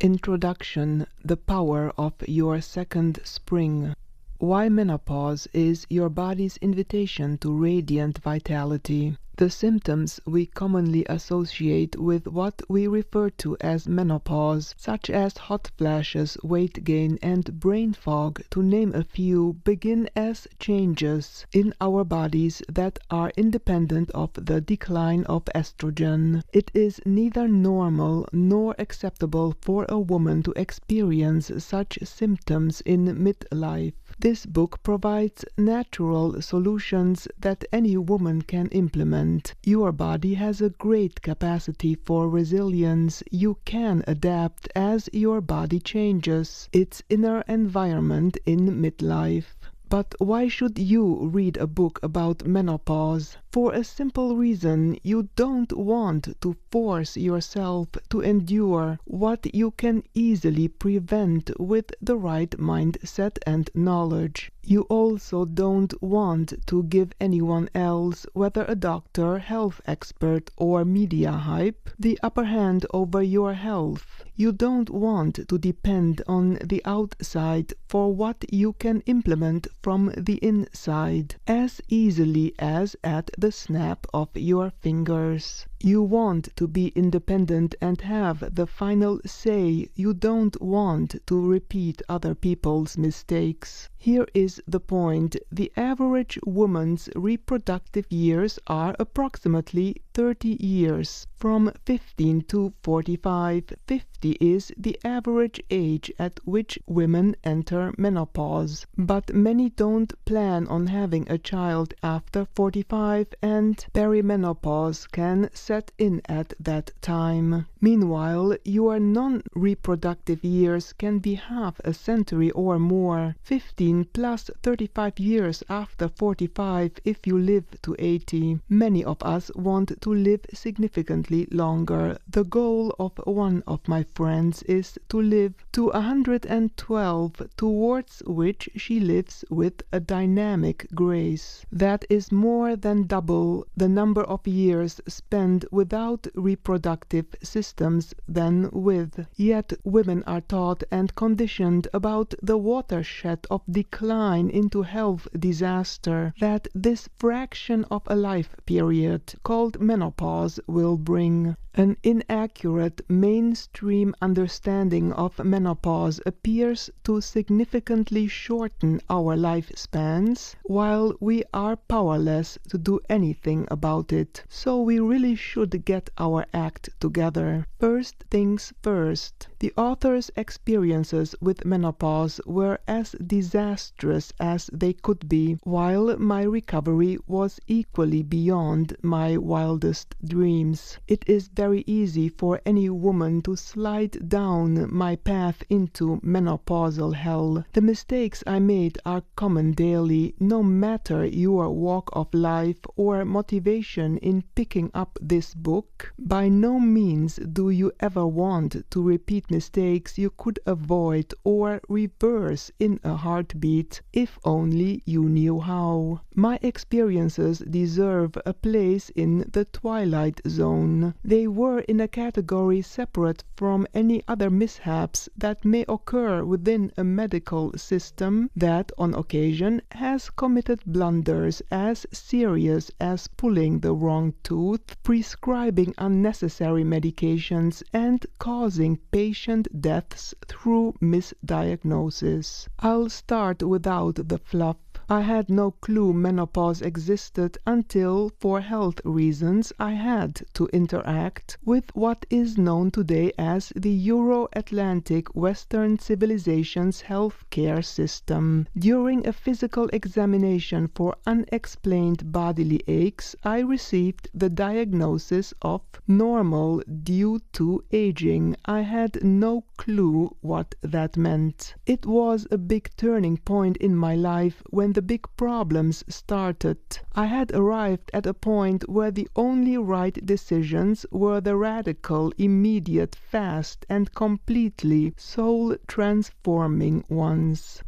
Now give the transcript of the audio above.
Introduction: The power of your second spring. Why menopause is your body's invitation to radiant vitality. The symptoms we commonly associate with what we refer to as menopause, such as hot flashes, weight gain, and brain fog, to name a few, begin as changes in our bodies that are independent of the decline of estrogen. It is neither normal nor acceptable for a woman to experience such symptoms in midlife. This book provides natural solutions that any woman can implement. Your body has a great capacity for resilience. You can adapt as your body changes its inner environment in midlife. But why should you read a book about menopause? For a simple reason: you don't want to force yourself to endure what you can easily prevent with the right mindset and knowledge. You also don't want to give anyone else, whether a doctor, health expert, or media hype, the upper hand over your health. You don't want to depend on the outside for what you can implement from the inside as easily as at the snap of your fingers. You want to be independent and have the final say. You don't want to repeat other people's mistakes. Here is the point: the average woman's reproductive years are approximately 30 years, from 15 to 45. 50 is the average age at which women enter menopause. But many don't plan on having a child after 45, and perimenopause can set in at that time. Meanwhile, your non-reproductive years can be half a century or more, 15 plus 35 years after 45 if you live to 80. Many of us want to live significantly longer. The goal of one of my friends is to live to 112, towards which she lives with a dynamic grace. That is more than double the number of years spent without reproductive systems than with. Yet women are taught and conditioned about the watershed of decline into health disaster that this fraction of a life period, called menopause, will bring. An inaccurate mainstream understanding of menopause appears to significantly shorten our lifespans, while we are powerless to do anything about it. So we really should get our act together. First things first. The author's experiences with menopause were as disastrous as they could be, while my recovery was equally beyond my wildest dreams. It is very easy for any woman to slide down my path into menopausal hell. The mistakes I made are common daily, no matter your walk of life or motivation in picking up this book. By no means do you ever want to repeat mistakes you could avoid or reverse in a heartbeat, if only you knew how. My experiences deserve a place in the twilight zone. They were in a category separate from any other mishaps that may occur within a medical system that, on occasion, has committed blunders as serious as pulling the wrong tooth, prescribing unnecessary medications, and causing patient deaths through misdiagnosis. I'll start without the fluff. I had no clue menopause existed until, for health reasons, I had to interact with what is known today as the Euro-Atlantic Western civilization's healthcare system. During a physical examination for unexplained bodily aches, I received the diagnosis of normal due to aging. I had no clue what that meant. It was a big turning point in my life when the big problems started. I had arrived at a point where the only right decisions were the radical, immediate, fast, and completely soul-transforming ones.